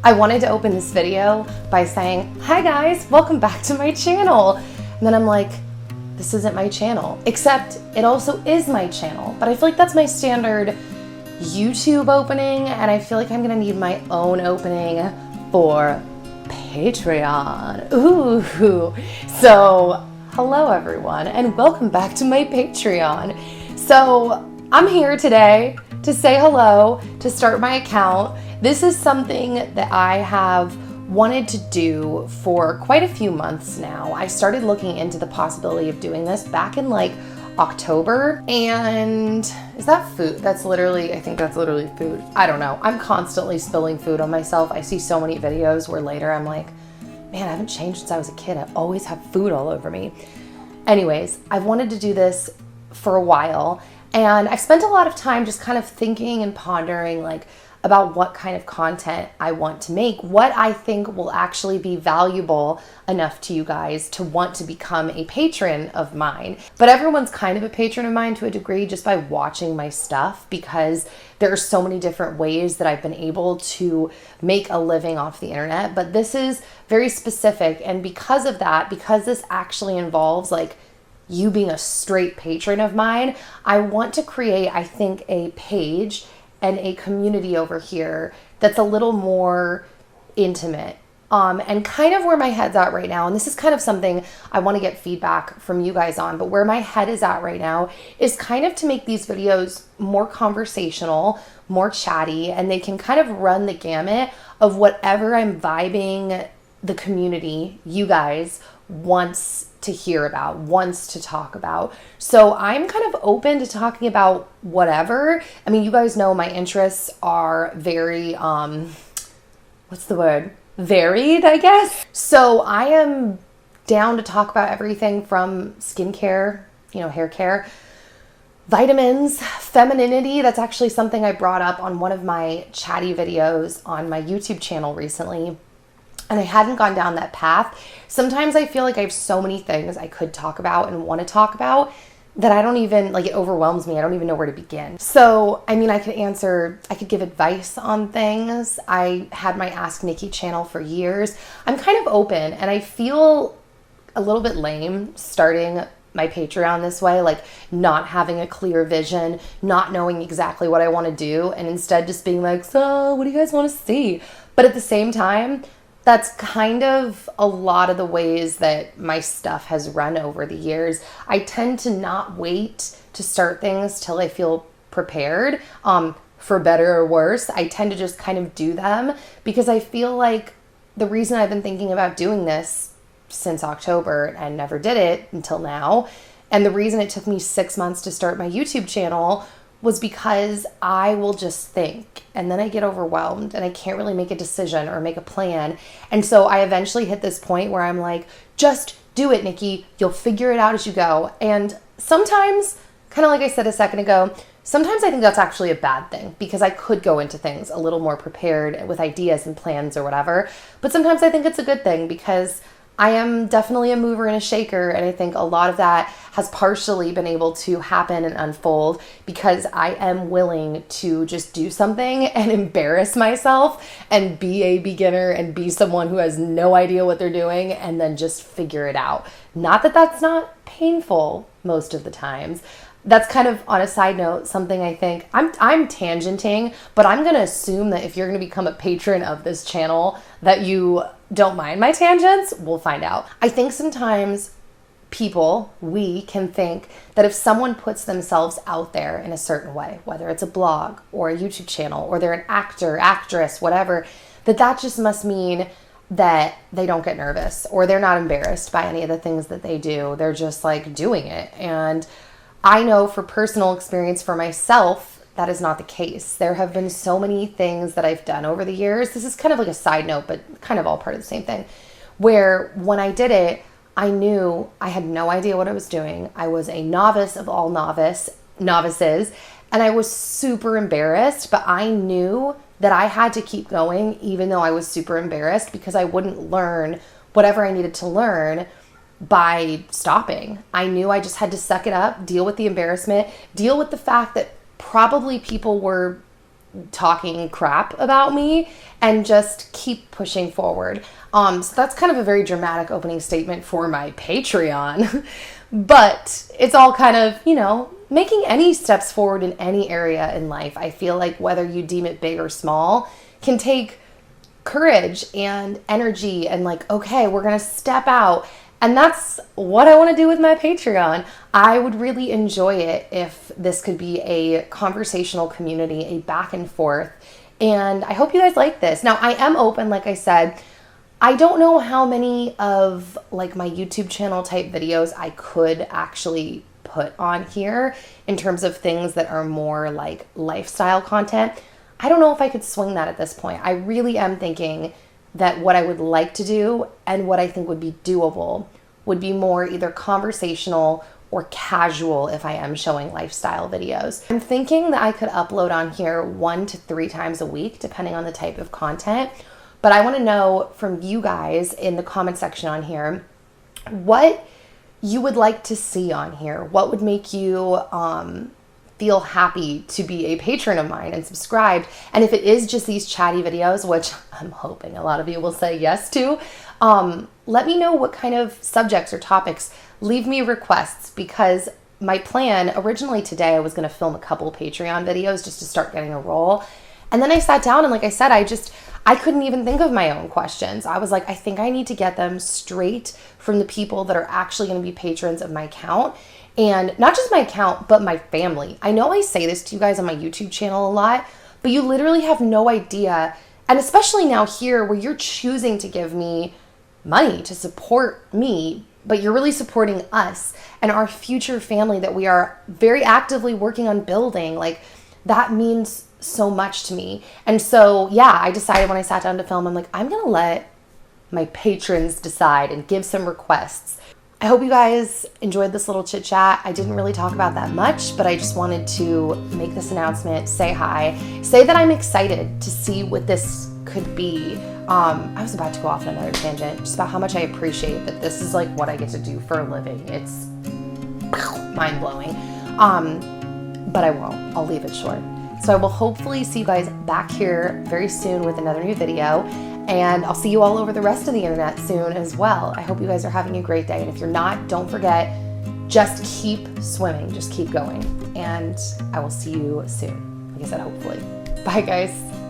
I wanted to open this video by saying, hi guys, welcome back to my channel. And then I'm like, this isn't my channel, except it also is my channel. But I feel like that's my standard YouTube opening, and I feel like I'm gonna need my own opening for Patreon. Ooh. So, hello everyone, and welcome back to my Patreon. So, I'm here today to say hello, to start my account. This is something that I have wanted to do for quite a few months now. I started looking into the possibility of doing this back in like October. And is that food? I think that's literally food. I don't know. I'm constantly spilling food on myself. I see so many videos where later I'm like, man, I haven't changed since I was a kid. I always have food all over me. Anyways, I've wanted to do this for a while, and I've spent a lot of time just kind of thinking and pondering like about what kind of content I want to make, what I think will actually be valuable enough to you guys to want to become a patron of mine. But everyone's kind of a patron of mine to a degree just by watching my stuff, because there are so many different ways that I've been able to make a living off the internet. But this is very specific, and because of that, because this actually involves like you being a straight patron of mine, I want to create, I think, a page and a community over here that's a little more intimate, and kind of where my head's at right now. And this is kind of something I want to get feedback from you guys on, but where my head is at right now is kind of to make these videos more conversational, more chatty, and they can kind of run the gamut of whatever I'm vibing the community, you guys, wants to hear about, wants to talk about. So I'm kind of open to talking about whatever. I mean, you guys know my interests are very, varied, I guess. So I am down to talk about everything from skincare, hair care, vitamins, femininity. That's actually something I brought up on one of my chatty videos on my YouTube channel recently, and I hadn't gone down that path. Sometimes I feel like I have so many things I could talk about and want to talk about that I don't even, it overwhelms me. I don't even know where to begin. So, I mean, I could give advice on things. I had my Ask Nikki channel for years. I'm kind of open, and I feel a little bit lame starting my Patreon this way, like not having a clear vision, not knowing exactly what I want to do, and instead just being like, so what do you guys want to see? But at the same time, that's kind of a lot of the ways that my stuff has run over the years. I tend to not wait to start things till I feel prepared, for better or worse. I tend to just kind of do them because I feel like the reason I've been thinking about doing this since October and never did it until now, and the reason it took me 6 months to start my YouTube channel, was because I will just think, and then I get overwhelmed and I can't really make a decision or make a plan. And so I eventually hit this point where I'm like, just do it, Nikki. You'll figure it out as you go. And sometimes, kind of like I said a second ago, sometimes I think that's actually a bad thing, because I could go into things a little more prepared with ideas and plans or whatever. But sometimes I think it's a good thing, because I am definitely a mover and a shaker, and I think a lot of that has partially been able to happen and unfold because I am willing to just do something and embarrass myself and be a beginner and be someone who has no idea what they're doing and then just figure it out. Not that that's not painful most of the times. That's kind of, on a side note, something I think, I'm tangenting, but I'm going to assume that if you're going to become a patron of this channel, that you don't mind my tangents. We'll find out. I think sometimes we can think that if someone puts themselves out there in a certain way, whether it's a blog or a YouTube channel, or they're an actor, actress, whatever, that just must mean that they don't get nervous or they're not embarrassed by any of the things that they do. They're just like doing it. And I know for personal experience for myself, that is not the case. There have been so many things that I've done over the years. This is kind of like a side note, but kind of all part of the same thing, where when I did it, I knew I had no idea what I was doing. I was a novice of all novices, and I was super embarrassed, but I knew that I had to keep going even though I was super embarrassed, because I wouldn't learn whatever I needed to learn by stopping. I knew I just had to suck it up, deal with the embarrassment, deal with the fact that probably people were talking crap about me and just keep pushing forward. So that's kind of a very dramatic opening statement for my Patreon, but it's all kind of, you know, making any steps forward in any area in life. I feel like whether you deem it big or small can take courage and energy and like, okay, we're going to step out. And that's what I want to do with my Patreon. I would really enjoy it if this could be a conversational community, a back and forth. And I hope you guys like this. Now, I am open, like I said. I don't know how many of like my YouTube channel type videos I could actually put on here in terms of things that are more like lifestyle content. I don't know if I could swing that at this point. I really am thinking that what I would like to do and what I think would be doable would be more either conversational or casual if I am showing lifestyle videos. I'm thinking that I could upload on here 1 to 3 times a week, depending on the type of content. But I want to know from you guys in the comment section on here what you would like to see on here. What would make you feel happy to be a patron of mine and subscribed? And if it is just these chatty videos, which I'm hoping a lot of you will say yes to, let me know what kind of subjects or topics. Leave me requests, because my plan originally today, I was going to film a couple Patreon videos just to start getting a roll. And then I sat down and like I said, I couldn't even think of my own questions. I was like, I think I need to get them straight from the people that are actually going to be patrons of my account. And not just my account, but my family. I know I say this to you guys on my YouTube channel a lot, but you literally have no idea. And especially now here where you're choosing to give me money to support me, but you're really supporting us and our future family that we are very actively working on building. Like, that means so much to me. And so, yeah, I decided when I sat down to film, I'm like, I'm going to let my patrons decide and give some requests. I hope you guys enjoyed this little chit chat. I didn't really talk about that much, but I just wanted to make this announcement, say hi, say that I'm excited to see what this could be. I was about to go off on another tangent just about how much I appreciate that this is like what I get to do for a living. It's mind blowing. But I won't. I'll leave it short. So I will hopefully see you guys back here very soon with another new video. And I'll see you all over the rest of the internet soon as well. I hope you guys are having a great day. And if you're not, don't forget, just keep swimming. Just keep going. And I will see you soon. Like I said, hopefully. Bye, guys.